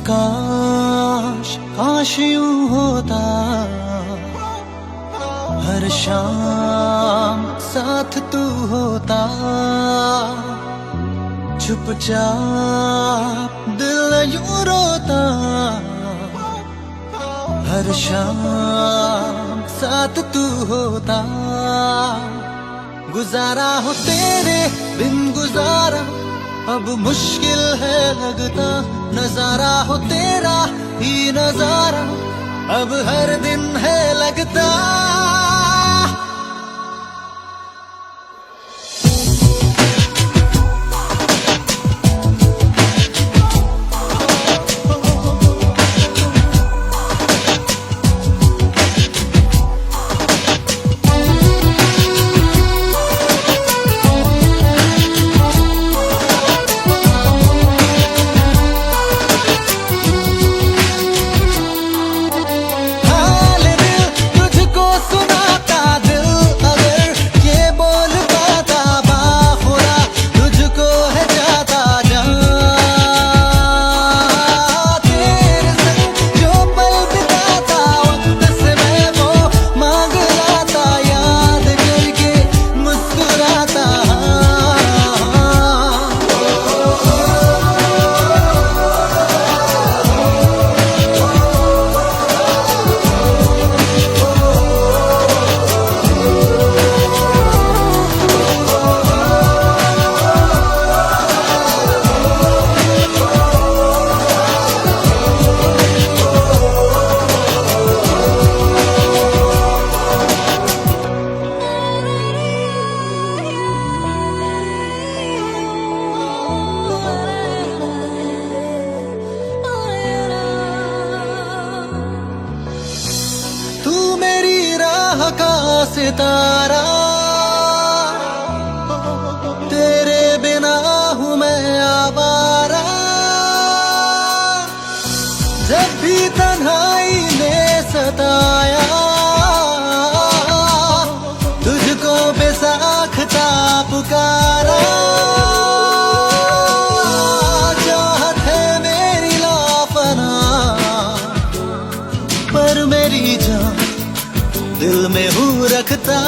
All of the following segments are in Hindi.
काश काश यूं होता, हर शाम साथ तू होता, चुपचाप दिल यूं रोता, हर शाम साथ तू होता। गुजारा हो तेरे बिन गुजारा अब मुश्किल है लगता, नजारा हो तेरा ही नजारा अब हर दिन है लगता। सितारा तेरे बिना हूँ मैं आवारा, जब भी तन्हाई ने सताया तुझको बेसाख्ता पुकारा। चाहत है मेरी लाफना पर मेरी जान दिल में हूँ रखता।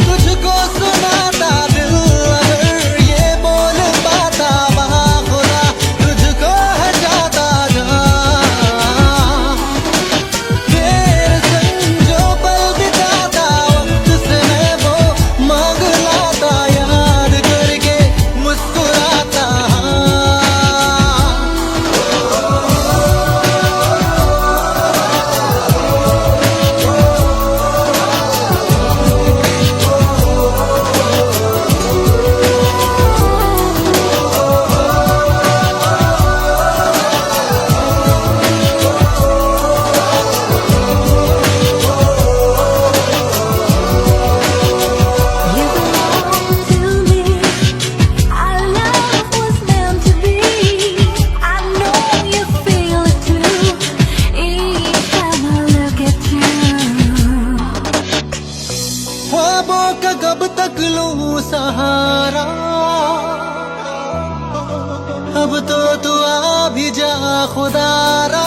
तुझको सुनाता दिल अगर ये बोल पाता, बाखुदा तुझको है जाता जहाँ। तेरे संग जो पल बिताता वक्त से मैं वो मांग लाता, याद करके मुस्कुराता। ख्वाबों का कब तक लूं सहारा, अब तो तू आ भी जा खुदारा।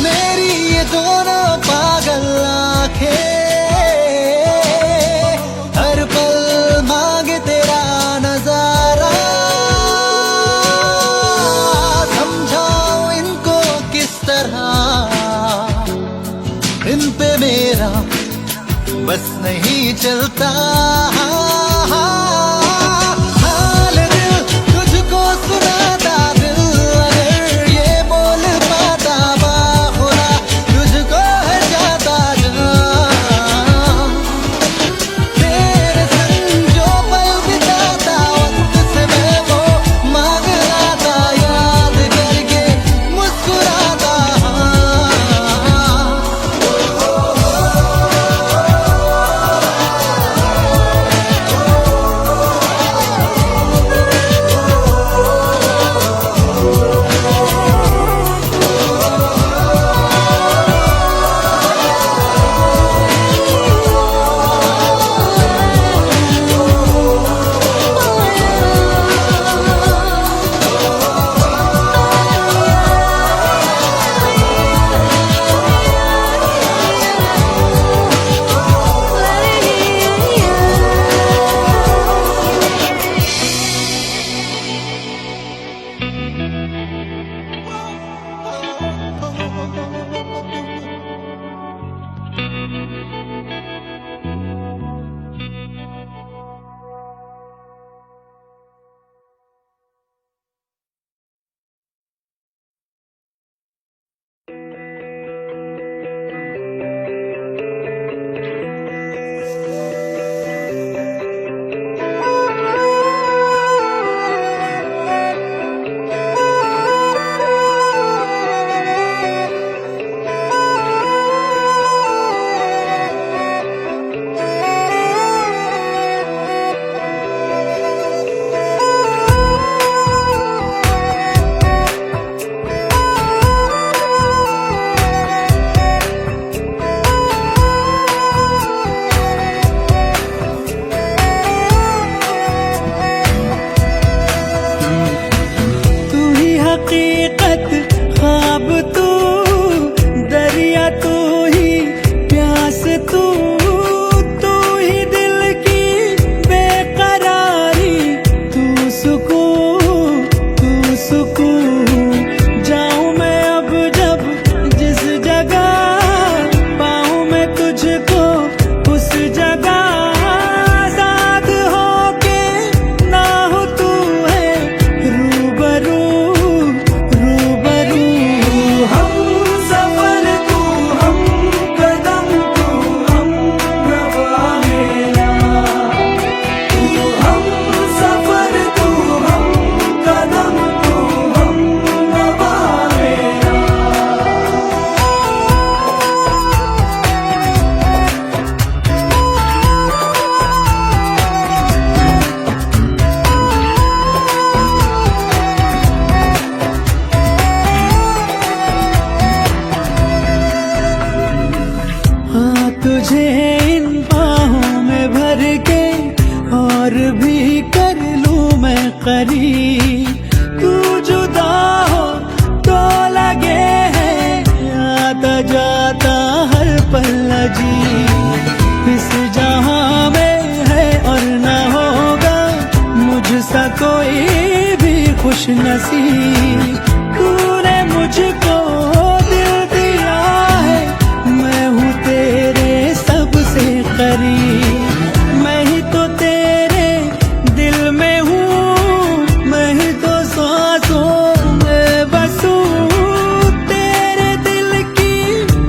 मेरी ये दोनों पागल आंखें हर पल मांगे तेरा नजारा। समझाओ इनको किस तरह, इन पे मेरा बस नहीं चलता। हाल दिल तुझको सुनाता, दिल अगर ये बोल पाता, बाखुदा तुझको है जाता जहाँ। तेरे संग जो पल बिताता वक्त से मैं वो मांग लाता, याद करके मुस्कुराता। तू जुदा हो तो लगे है आता जाता हर पल अजीब। इस जहां में है और न होगा मुझसा कोई भी खुश नसीब। तूने मुझको दिल दिया है, मैं हूँ तेरे सबसे करीब। मैं ही तो तेरे दिल में हूँ, मैं ही तो सांसों में बसूं। तेरे दिल की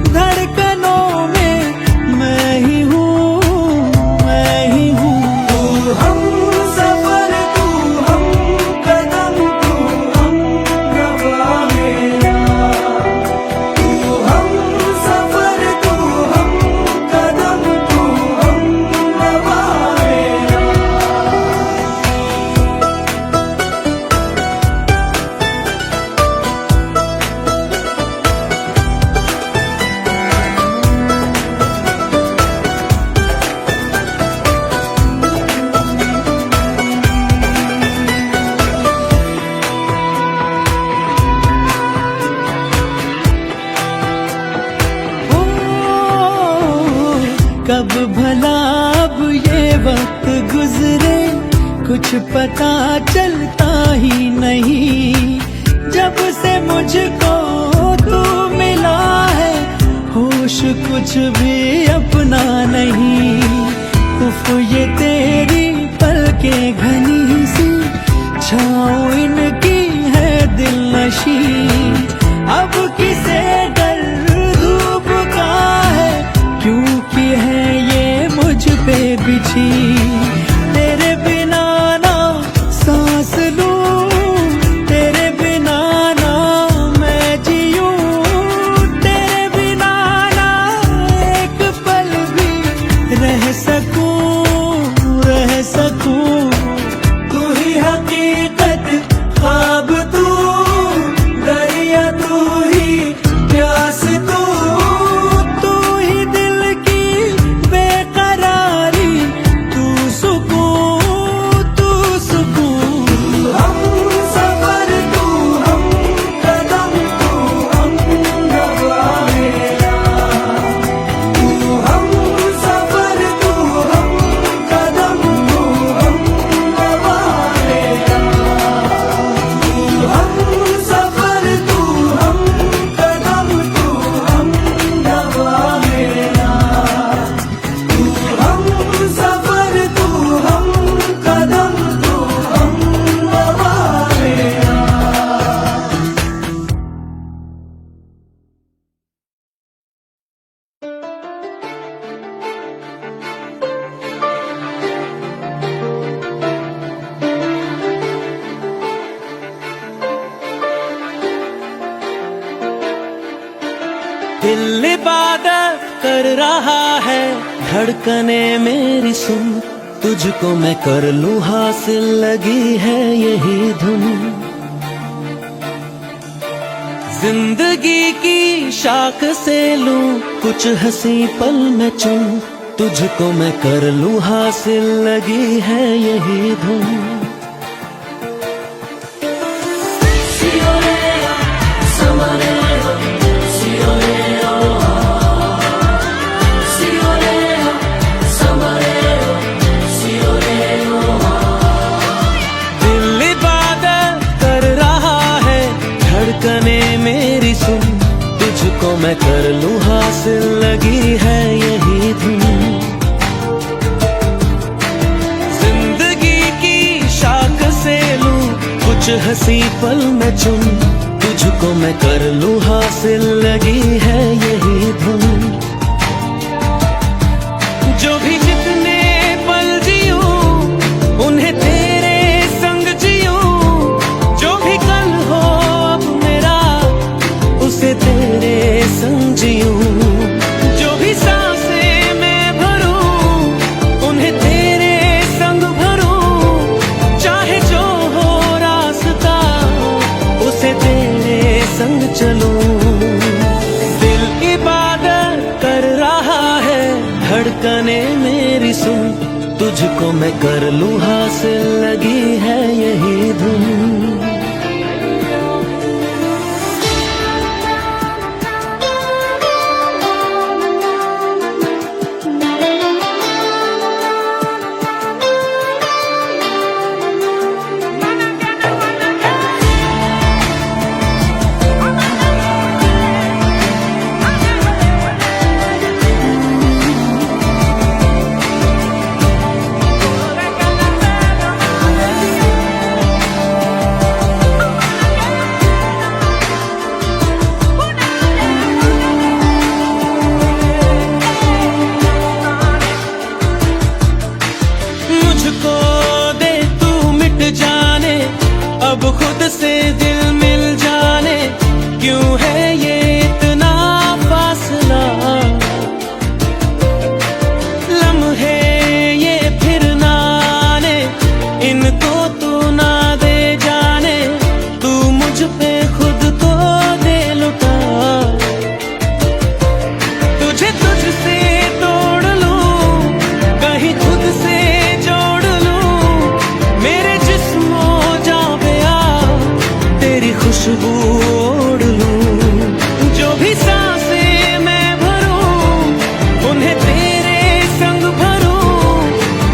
धड़कनों में मैं ही हूँ, मैं ही हूँ। तू हम सफर, तू हम कदम, तू हम रवा मेरा। तू हम सफर, तू हम कदम, तू हम रवा मेरा। कब भला अब ये वक्त गुजरे, कुछ पता चलता ही नहीं। जब से मुझको तू मिला है, होश कुछ भी अपना नहीं। उफ ये तेरी पलकें घनी सी, छाँव इनकी है दिल नशी। अब किसे डर धूप का है, क्योंकि है ये मुझ पे बिछी। तेरे बिना ना सांस लूं, तेरे बिना ना मैं जीऊं। तेरे बिना ना एक पल भी रह सकूं, रह सकूं। तू ही हकीकत, ख्वाब तू, दरिया तू ही, प्यास तू। तू ही दिल की बेकरारी, तू सुकून, तू सुकून। हम सफर, तू हम कदम, तू हम रवा मेरा। तू हम सफर, तू हम कदम, तू हम रवा मेरा। तू हम सफर, तू हम कदम, तू हम रवा मेरा। तू हम सफर, तू हम कदम, तू हम रवा मेरा। दिल इबादत कर रहा है, धड़कने मेरी सुन। तुझको मैं कर लूं हासिल, लगी है यही धुन। जिंदगी की शाख से लूं कुछ हंसी पल में चुन। तुझको मैं कर लूं हासिल, लगी है यही धुन। दिल इबादत कर रहा है, धड़कने मेरी सुन। तुझको मैं कर लूं हासिल, लगी है यही धुन। जिंदगी की शाख से लूं कुछ हंसी पल में चुन। तुझको मैं कर लूं हासिल, लगी है यही धुन। जो भी जितने पल जियूं, उन्हें तेरे संग जियूं। जो भी कल हो अब मेरा, उसे तेरे संग जियूं। जो भी सांसें मैं भरूं, उन्हें तेरे संग भरूं। चाहे जो हो रास्ता, उसे तेरे संग चलूं। दिल इबादत कर रहा है, धड़कने मेरी सुन। तुझको मैं कर लूं हासिल, लगी है यही धुन। अब खुद से दिल मिल जाने, क्यों है ये इतना फासला। लम्हे ये फिर ना आने, इनको तू ना दे जाने, तू मुझ पे खुद को दे लुटा। तुझे तुझसे तोड़ लूं, कहीं खुद से जोड़ लूं, मेरे जिस्मो जा पे आ तेरी खुशबू ओढ़ लूं। जो भी सांसें मैं भरूं, उन्हें तेरे संग भरूं,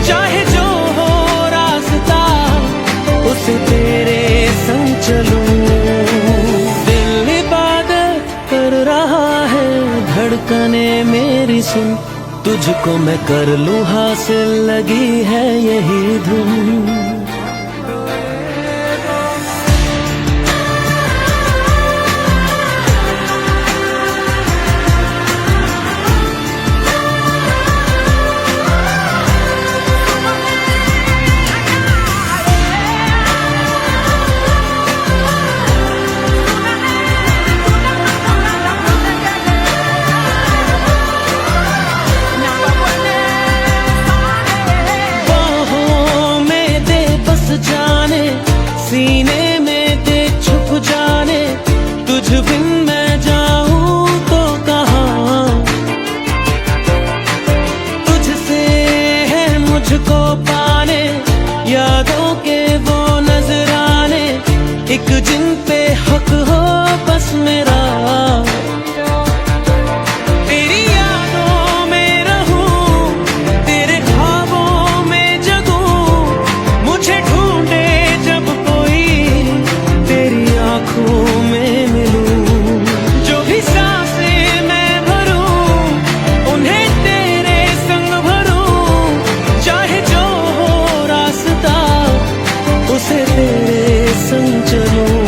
चाहे जो हो रास्ता उसे तेरे संग चलूं। दिल इबादत कर रहा है, धड़कने मेरी सुन, तुझको मैं कर लूं हासिल, लगी है यही धुन। जाने सीने में दे छुप जाने, तुझ बिन मैं जाऊं तो कहाँ। तुझसे है मुझको पाने, यादों के वो नजराने, एक जिन पे हक हो बस मेरा। तेरी यादों में रहूं, तेरे ख्वाबों में जगूं, मुझे ढूंढे जब कोई तेरी आंखों में मिलूं। जो भी सांसें मैं भरूं, उन्हें तेरे संग भरूं, चाहे जो हो रास्ता उसे तेरे संग चलूं।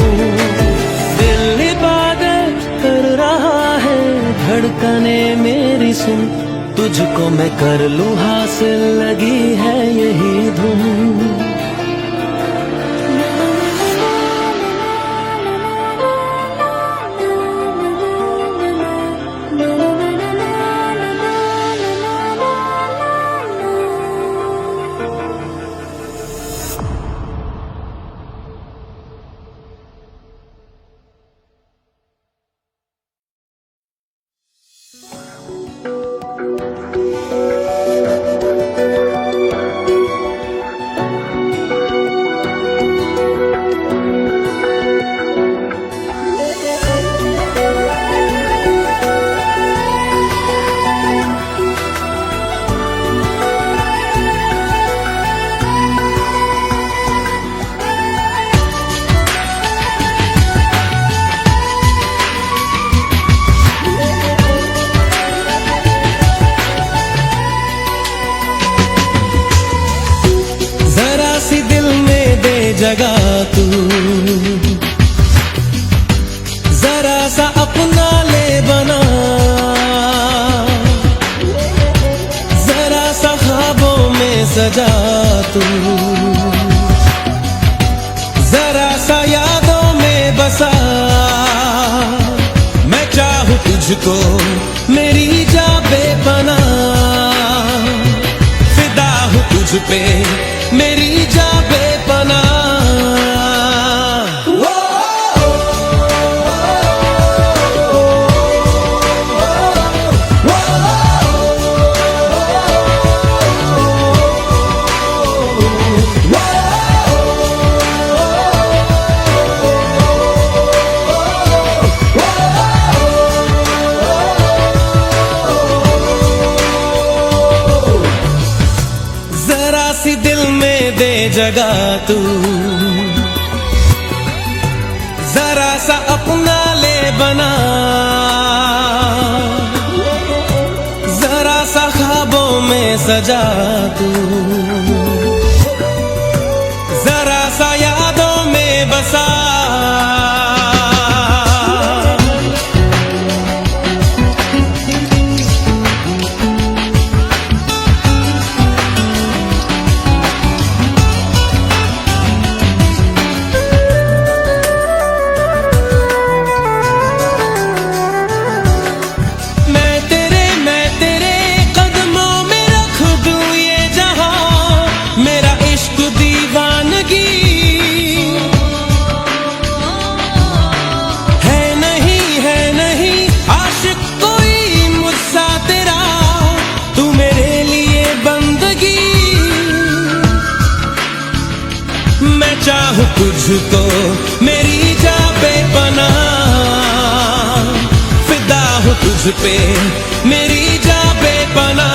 दिल इबादत कर रहा है, धड़कने मेरी सुन, तुझको मैं कर लूं हासिल, लगी है यही धुन। जगा तू जरा सा अपना ले बना, जरा सा ख्वाबों में सजा तू, जरा सा यादों में बसा। मैं चाहूं तुझको मेरी जा बेपना, फिदा हूं तुझ पे मेरी जा बेपना। जरा सी दिल में दे जगा तू, जरा सा अपना ले बना, जरा सा ख्वाबों में सजा तू, जरा सा यादों में बसा। तुझ पे मेरी जा बेपना।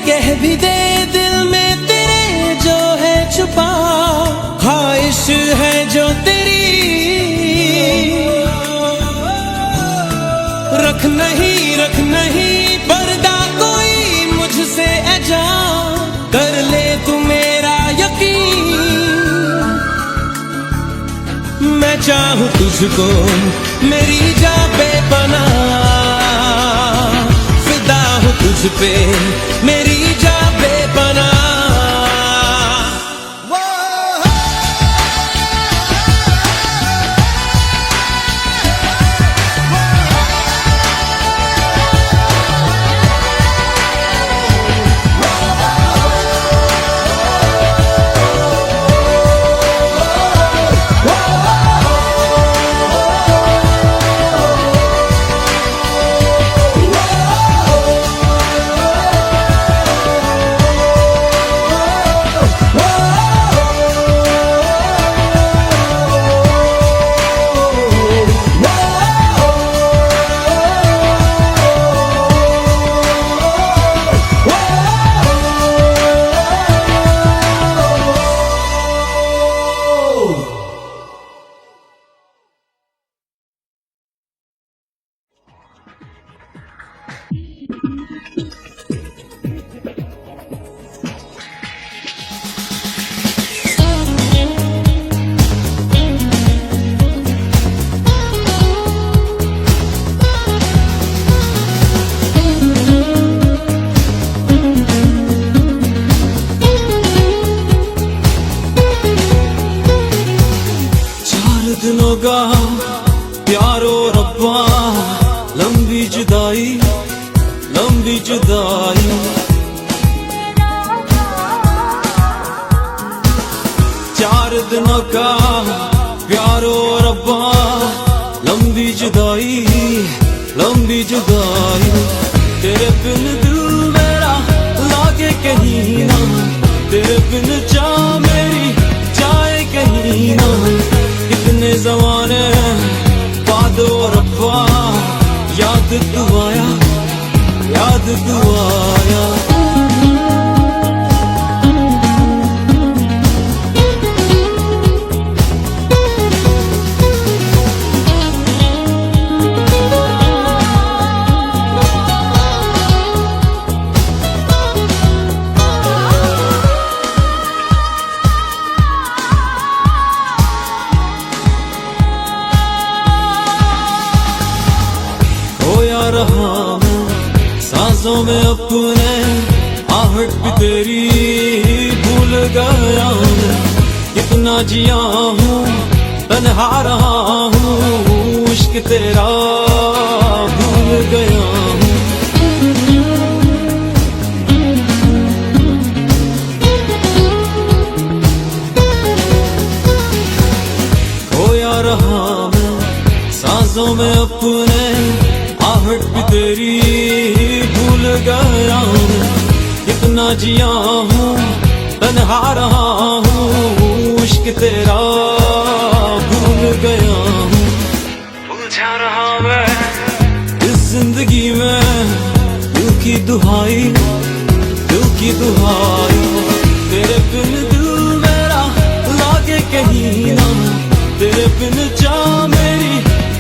कह भी दे दिल में तेरे जो है छुपा, ख्वाहिश है जो तेरी रख नहीं पर्दा कोई मुझसे ऐजा, कर ले तू मेरा यकीन। मैं चाहूं तुझको मेरी जा बेपना, फिदा हूं तुझ पे मेरी जा बेपना। दिनों का प्यारो रब्बा, लंबी जुदाई लंबी जुदाई। चार दिनों का प्यारो रब्बा, लंबी जुदाई लंबी जुदाई। तेरे बिन दिल मेरा लागे कहीं ना, तेरे बिन चाह मेरी जाए कहीं ना। कितने ज़माने बाद रब्बा, याद तू आया याद तू आया। रहा मैं सांसों में अपने, आहट भी तेरी भूल गया मैं। कितना जिया हूँ तन्हा रहा हूँ, इश्क तेरा भूल गया हूँ। खोया रहा मैं सांसों में अपने, आहट भी तेरी भूल गया हूँ। कितना जिया हूँ तन्हा रहा हूँ, इश्क तेरा भूल गया हूँ। उलझा रहा मैं इस जिंदगी में, दिल की दुहाई तेरे बिन दिल मेरा लागे कहीं ना, तेरे बिन चाह मेरी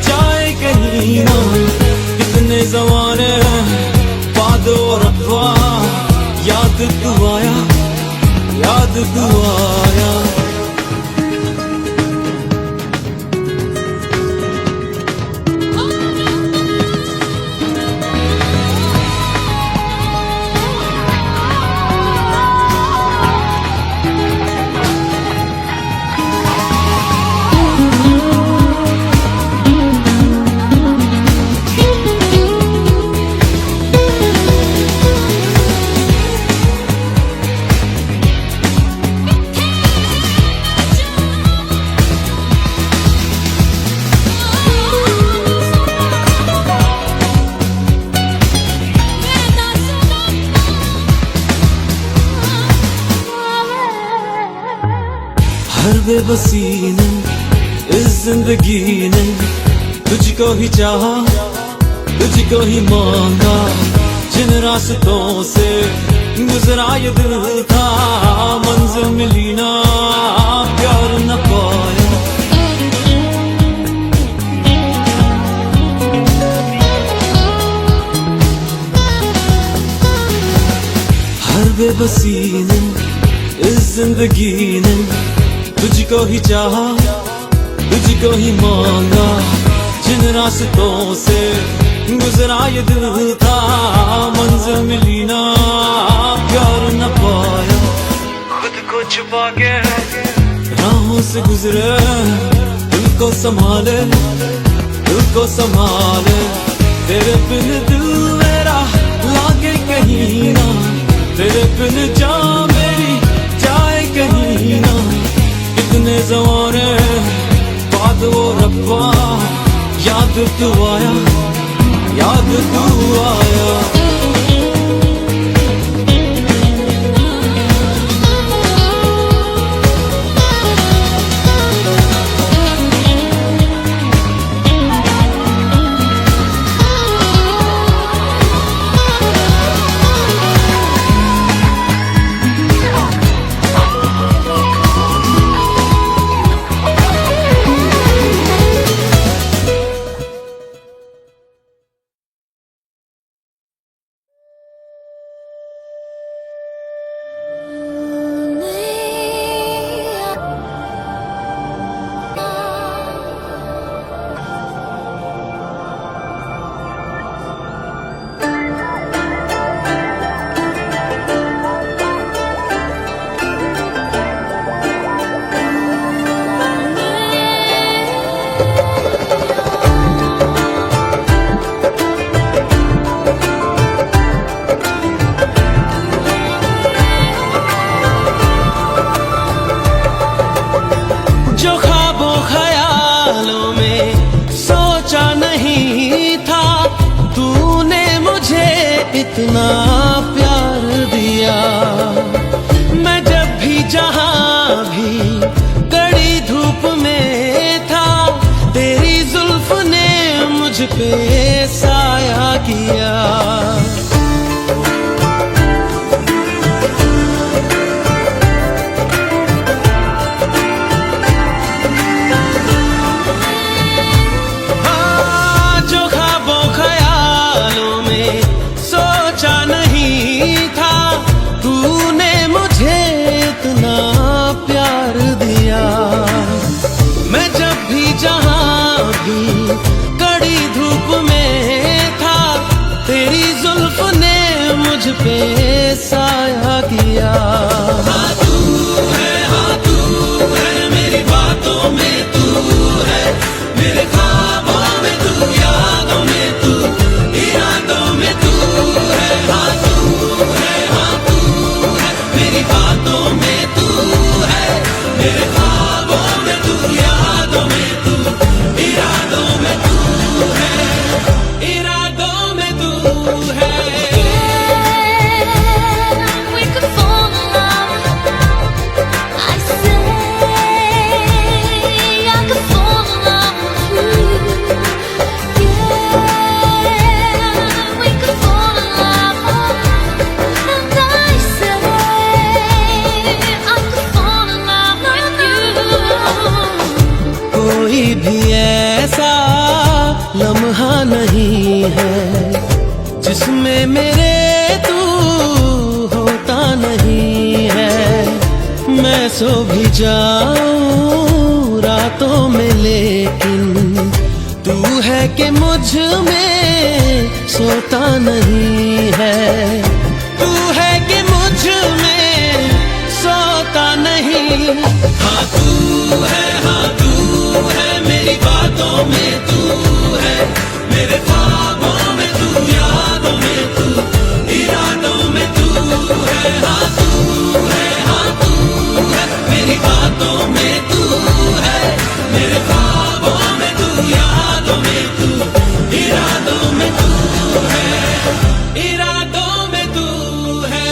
जाए कहीं ना। कितने ज़माने बाद रब्बा, याद तू आया याद तू आया। हर बेबसी ने इस जिंदगी ने तुझको ही चाहा, तुझको ही मांगा। जिन रास्तों से गुजरा ये दिल था, मंजिल मिली ना, प्यार न पाया। हर बेबसी ने इस जिंदगी ने तुझको ही चाहा, तुझको ही मांगा। जिन रास्तों से गुजरा ये दिल था, मंजिल मिली ना, प्यार न पाया। खुद को छुपा के राहों से गुजरे, दिल को संभाले, दिल को संभाले। तेरे बिन दिल मेरा लागे कहीं ना, तेरे बिन जान मेरी जाए कहीं ना। कितने ज़माने बाद वो रब्बा याद तू आया, याद तू आया। इतना प्यार दिया, मैं जब भी जहां भी कड़ी धूप में था, तेरी जुल्फ ने मुझ पे साया किया। कड़ी धूप में था, तेरी जुल्फ ने मुझ पे साया किया। हाँ तू है मेरी बातों में, तू है मेरे ख्वाबों में, तू यादों में, तू इरादों में, तू है। हाँ तू है मेरी बातों में, तू है मेरे ख्वाबों में, तू यादों में, तू इरादों में, तू है, इरादों में तू है। We could fall in love. I say I could fall in love with you. Yeah, we could fall in love. And I say I could fall in love with you. कोई भी ऐसा लम्हा नहीं है जिसमें मेरे तू होता नहीं है। मैं सो भी जाऊं रातों में, लेकिन तू है कि मुझ में सोता नहीं है। तू है कि मुझ में सोता नहीं। हाँ तू है मेरी बातों में, तू है मेरे ख्वाबों में, तू यादों में, तू इरादों में, तू है। हाँ तू है मेरी बातों में, तू है मेरे ख्वाबों में, तू यादों में, तू इरादों में, तू है, इरादों में तू है।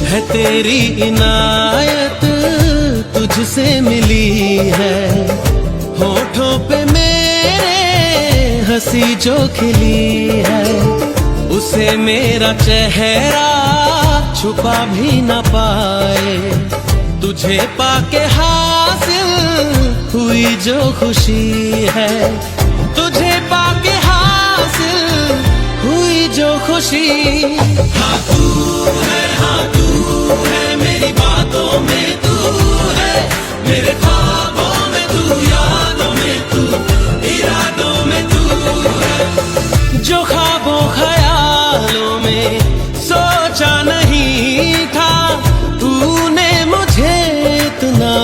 है तेरी इनायत तुझसे मिली है, होठों पे मेरे हंसी जो खिली है, उसे मेरा चेहरा छुपा भी न पाए। तुझे पाके हासिल हुई जो खुशी है, तुझे पाके हासिल हुई जो खुशी। हाँ तू है मेरी बातों में तू है, मेरे ख्वाबों में तू, यादों में तू, इरादों में तू है। जो ख्वाबों ख्यालों में सोचा नहीं था, तूने मुझे इतना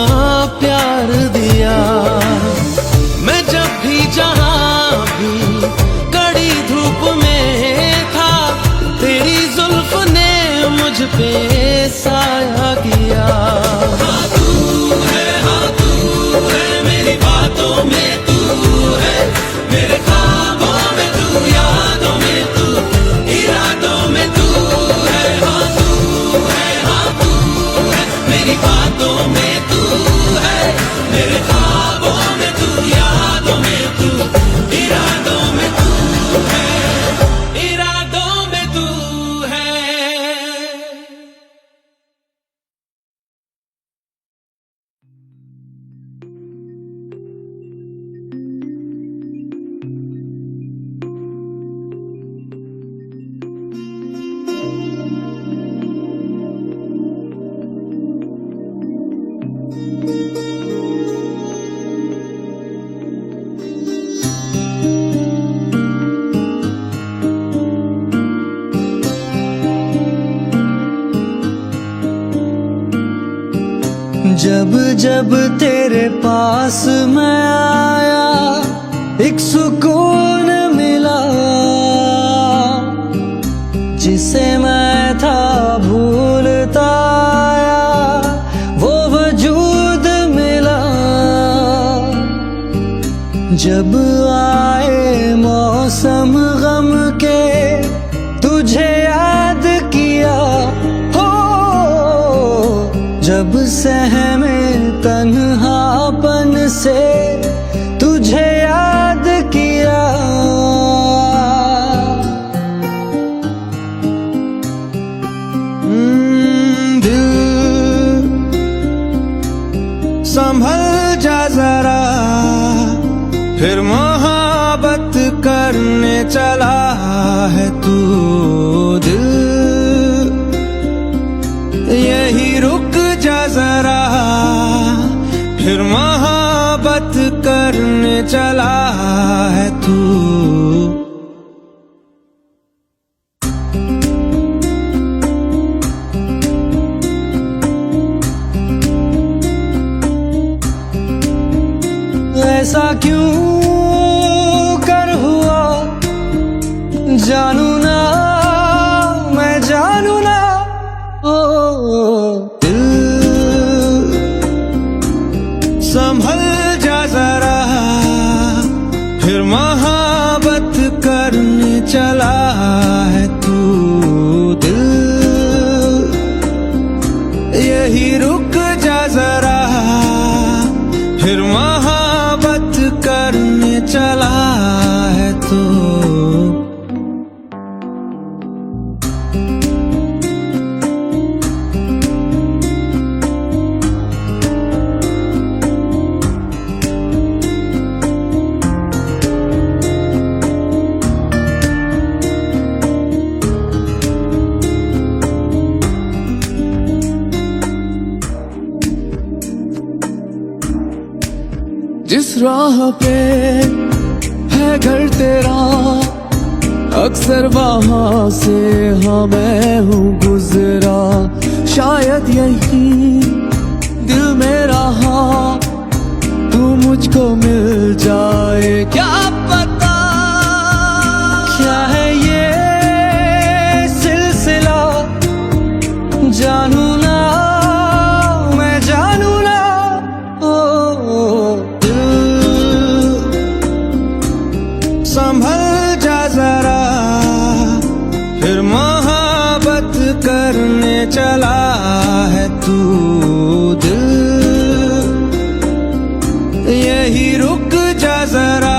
प्यार दिया। मैं जब भी जहां भी कड़ी धूप में था, तेरी जुल्फ ने मुझ पे साया किया। हाँ तू है मेरी बातों में तू है, मेरे ख्वाबों में तू, यादों में तू, इरादों में तू है। हाँ तू है मेरी बातों में तू है, मेरे ख्वाबों में तू, यादों में तू, इरादों में तू है, इरादों में तू है। जब जब तेरे पास मैं आया, एक सुकून मिला, जिसे मैं था भूलता आया, वो वजूद मिला। जब आए मौसम गम के, तुझे याद किया हो, जब सहमे तन्हापन से, तुझे याद किया। दिल संभल जा जरा, फिर मोहब्बत करने चला है तू। दिल यही रुक जा जरा, फिर मोहब्बत करने चला है तू। ऐसा क्यों कर हुआ, जानू ना मैं जानू ना। ओ दिल संभल जा जरा, फिर मोहब्बत करने चला है तू। दिल यही रुक जा जरा, फिर मोहब्बत करने चला है तू। जिस राह पे है घर तेरा, अक्सर वहाँ से हाँ मैं हूँ गुजरा। शायद यही दिल में रहा, तू मुझको मिल जाए, क्या पता क्या है ये सिलसिला, जानू ना मैं जानू ना। ओ दिल संभल जा जरा, फिर मोहब्बत करने चला है तू दिल, यही रुक जा जरा,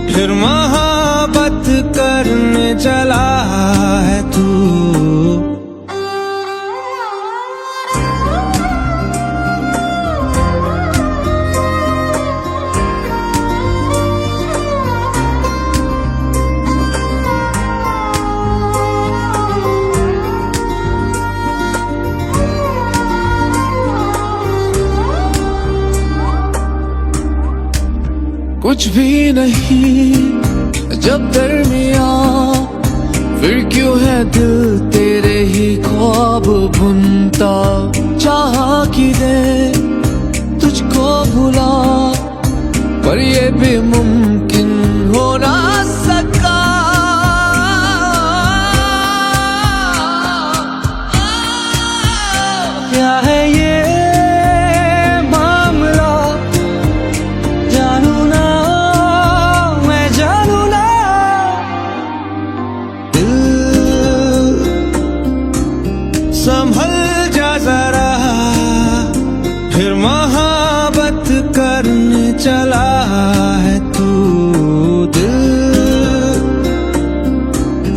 फिर मोहब्बत करने चला है तू। कुछ भी नहीं जब दरमिया, फिर क्यों है दिल तेरे ही ख्वाब बुनता। चाह कि दे तुझको भुला, पर ये भी मुमकिन हो ना सका। क्या है ये मामला, जानू ना मैं जानू ना। दिल संभल जा जरा, फिर मोहब्बत करने चला है तू दिल,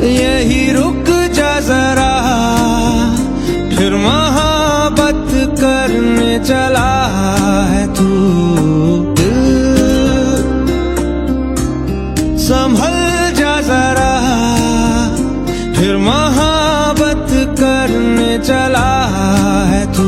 यही रुक जा जरा, फिर मोहब्बत करने चला है तू दिल। संभल जा जरा, फिर मोहब्बत करने चला है तू।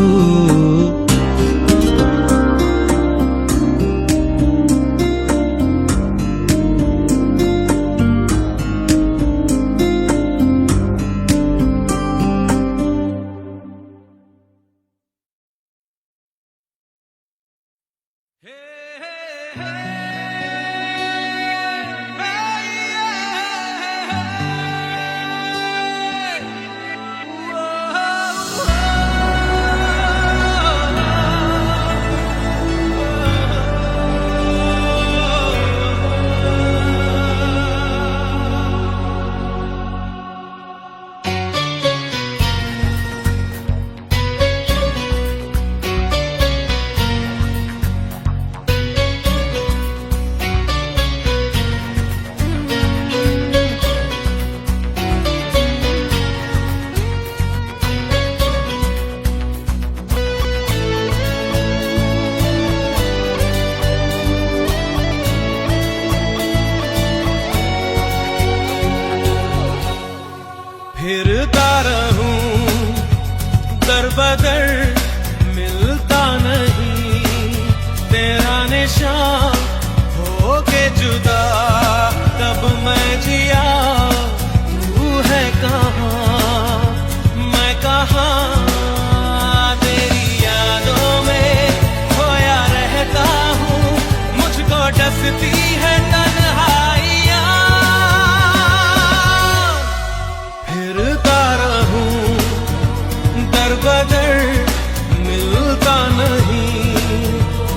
फिरता रहूं दर बदर, मिलता नहीं तेरा निशान, हो के जुदा तब मैं जिया। तू है कहाँ मैं कहाँ, तेरी यादों में खोया रहता हूँ, मुझको डसती है तन्हाइयाँ। फिरता रहूं दर बदर, मिलता नहीं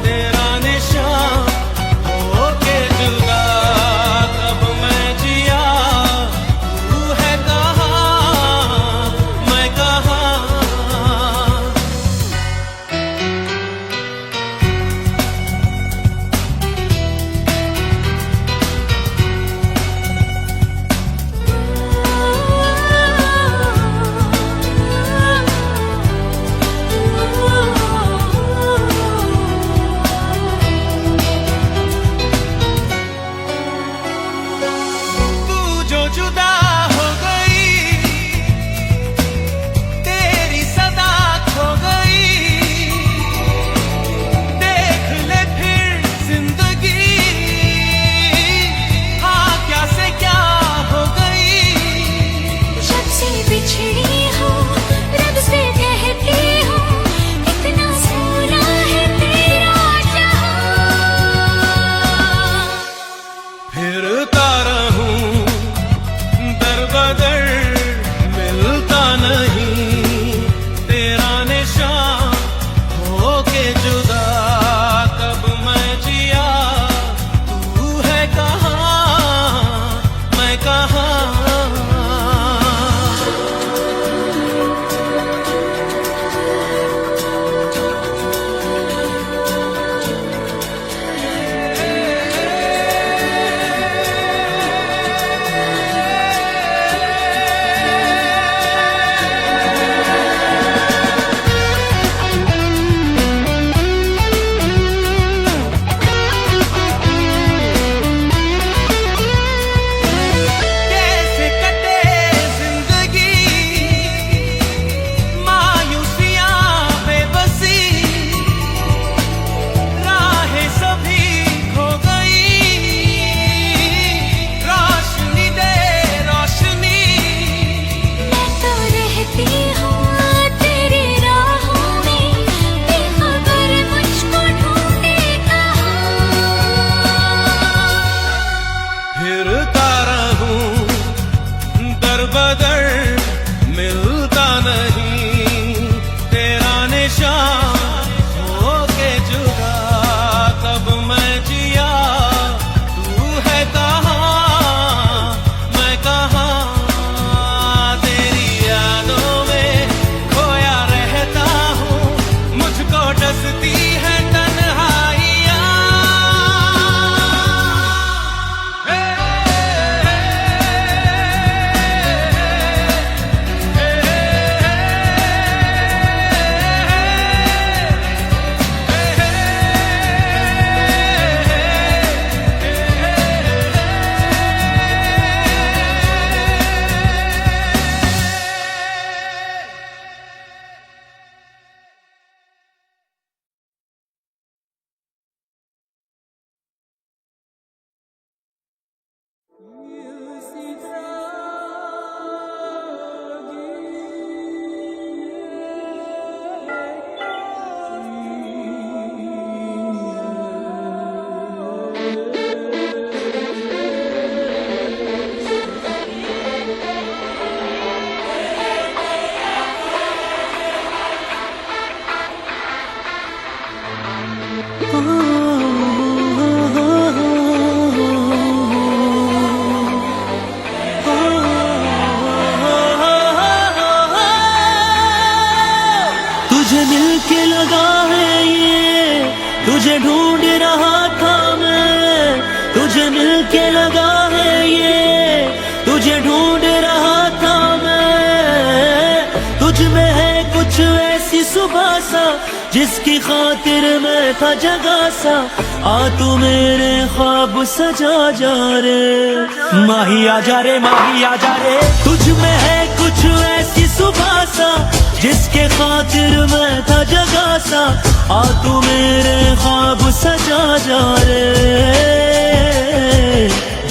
तेरा निशान, हो के जुदा तब मैं जिया। तू है कहाँ मैं कहाँ। अगर मिलता नहीं तेरा निशान होके जुदा, तब मैं जिया तू है कहाँ मैं कहाँ, तेरी यादों में खोया रहता हूँ, मुझको डसती है तन्हाइयाँ। तुझे मिलके लगा है ये, तुझे ढूंढ रहा था मैं, तुझे मिलके लगा है ये, तुझे ढूंढ रहा था मैं, तुझ में है कुछ ऐसी सुबह सा जिसकी खातिर मैं था जगा सा, आ तू मेरे ख्वाब सजा जा रे माही आजा रे माही आजा रे, तुझ में है कुछ ऐसी सुबह सा जिसके खातिर मैं था जगा सा, आ तू मेरे ख्वाब सजा जा रे,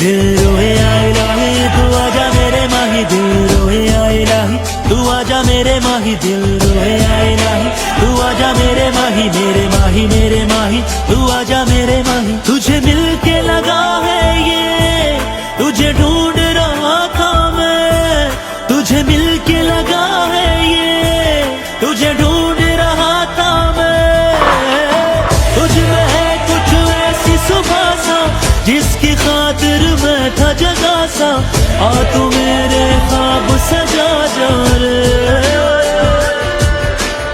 दिल रोए आए लाही तू आजा मेरे माही, दिल रोए आए लाही तू आजा मेरे माही, दिल रोए आए लाही तू आजा मेरे माही, मेरे माही मेरे माही तू आजा मेरे माही, तुझे मिलके लगा है ये, तुझे ढूंढ रहा था मैं, तुझे मिलके लगा है ये, तुझे ढूंढ रहा था मैं, तुझ में है कुछ ऐसी सुबह सा जिसकी खातिर मैं था जगा सा, आ तू मेरे ख्वाब सजा जा रे,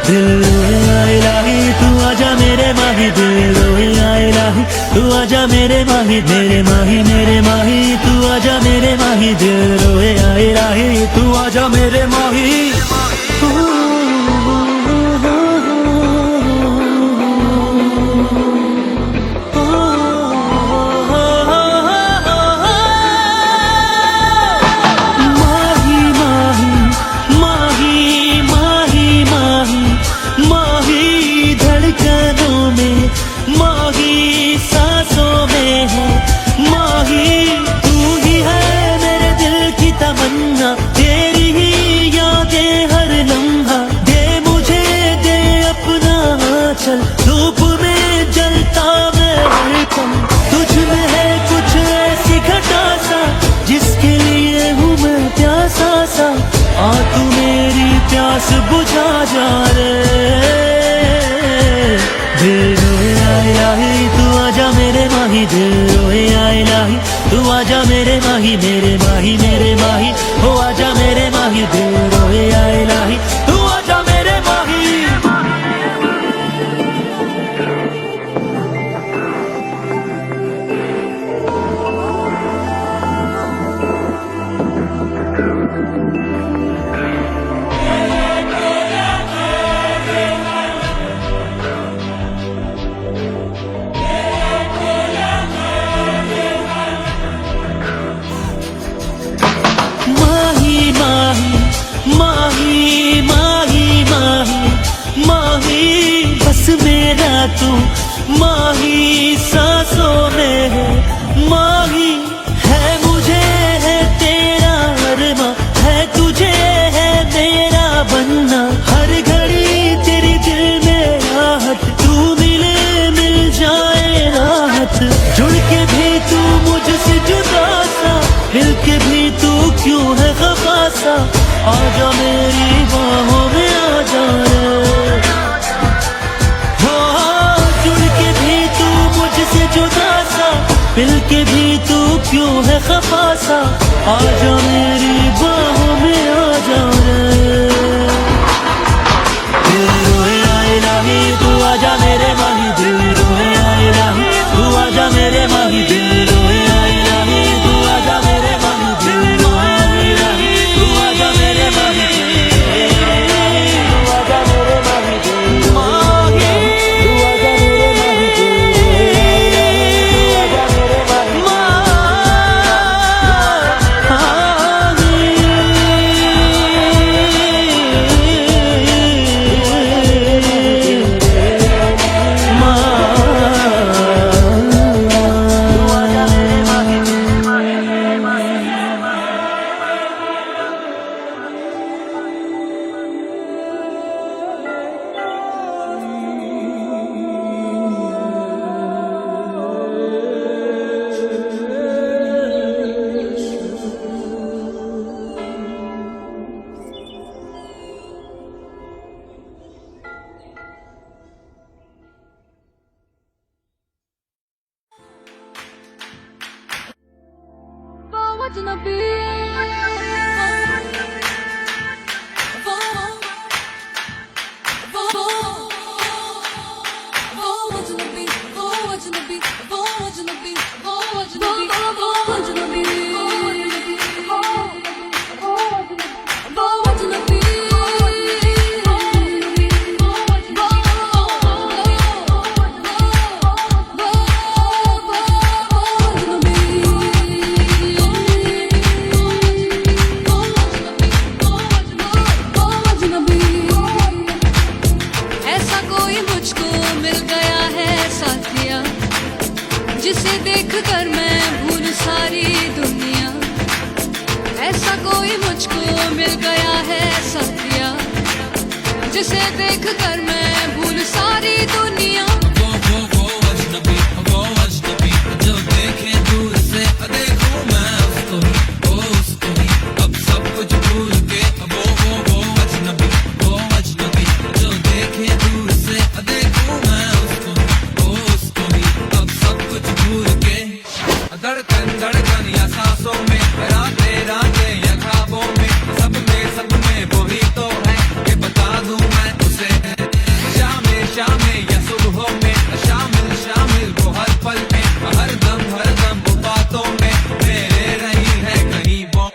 दिल रोए आए लाही तू आजा मेरे माही, दिल रोए आए लाही तू आजा मेरे माही, मेरे माही मेरे माही तू आजा मेरे माही, दिल रोए आए लाही तू आजा मेरे माही। तेरी ही यादें हर लम्हा, दे मुझे दे अपना आंचल, धूप में जलता मैं हरदम, तुझ में है कुछ ऐसी घटा सा जिसके लिए हूँ मैं प्यासा सा, आ तू मेरी प्यास बुझा जा रे, दिल रोए आए लाही तू आजा मेरे माही, दिल रोए आए लाही तू आजा मेरे माही, मेरे माही मेरे माही हो आजा मेरे माही, दिल रोए आए लाही तू आजा मेरे माही। आजा मेरी बाहों में आजा रे। हो जुड़ के भी तू मुझसे जुदा सा, मिल के भी तू क्यों है खफा सा, आजा मेरी बाहों में आजा रे। दिल रोए आए राही तू आजा मेरे माही, दिल रोए आए राही तू आजा मेरे माही, दिल रोए आए राही तू आजा मेरे माही, दिल रोए आए राही तू आजा मेरे माही, तू आजा मेरे माही, दिल माही तू आजा मेरे माही, तू आजा मेरे माही, अजनबी जिसे देखकर मैं भूल सारी दुनिया, ऐसा कोई मुझको मिल गया है साथिया, जिसे देखकर मैं भूल सारी दुनिया। वो अजनबी जो देखे दूर से देखूं मैं उसको ही अब सब कुछ भूल के। वो अजनबी जो देखे दूर से देखूं मैं उसको ही अब सब कुछ भूल के। धड़कन या सांसों में, रातें या ख्वाबों में, सब में वही तो है कि बता दूं मैं उसे। शामे या सुबहों में, शामिल वो हर पल में, हर दम वो बातों में मेरे रही है कहीं वो।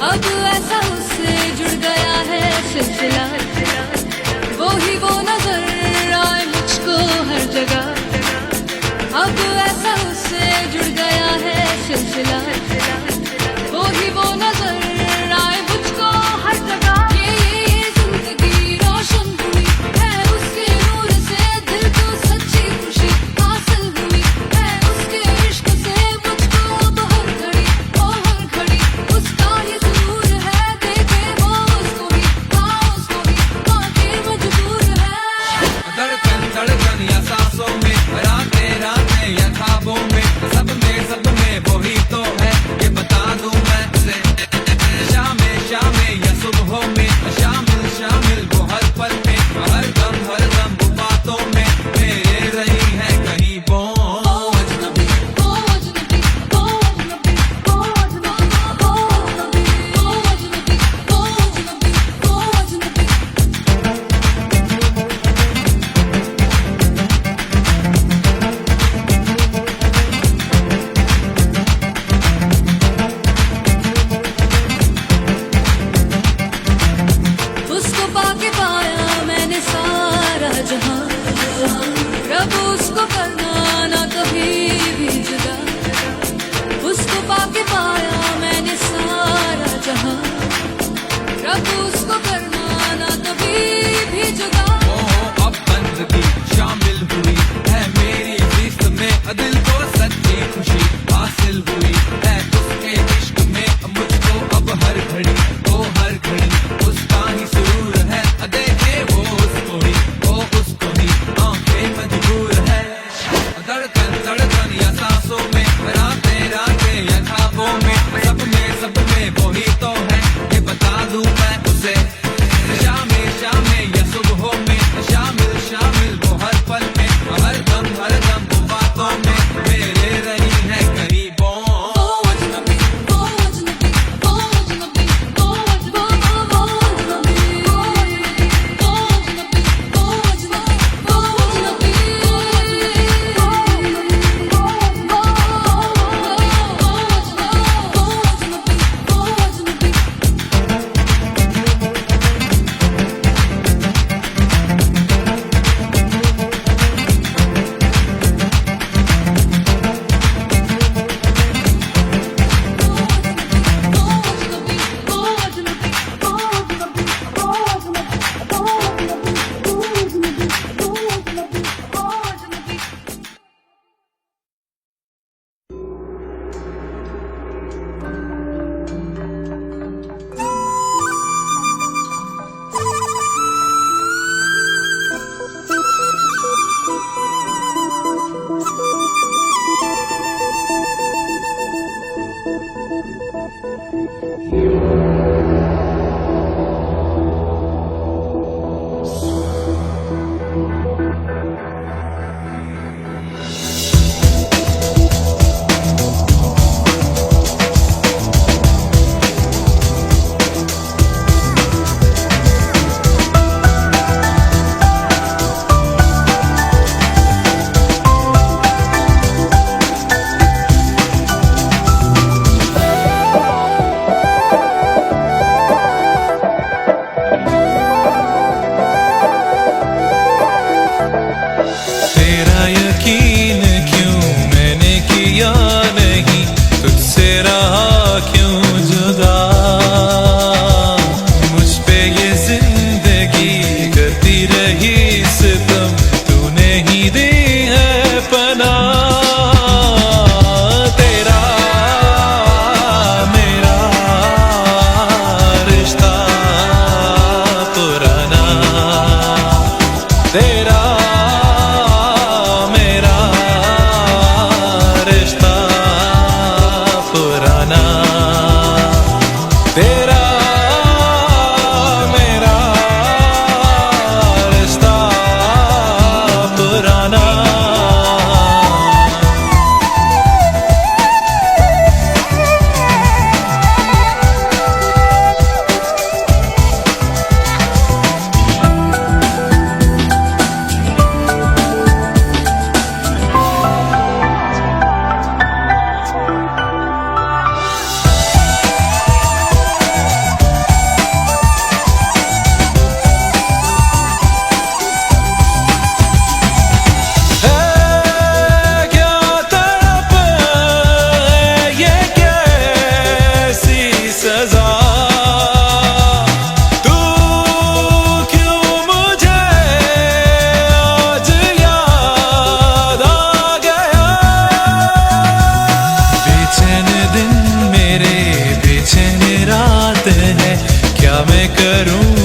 अब ऐसा उससे जुड़ गया है सिलसिला, वो नजर आए मुझको हर जगह। अब ऐसा उससे जुड़ गया है सिलसिला, वो नजर आए मुझको हर जगह। ये जिंदगी रोशन हुई है उसके नूर से, दिल को सच्ची खुशी हासिल हुई है उसके इश्क से। मुझको अब हर घड़ी उसका ही ज़रूर है, देखे वो उसको ही बाकी मजबूर है। धड़कन या सांसों में, रातें या ख्वाबों में, सब में वही तो है करूं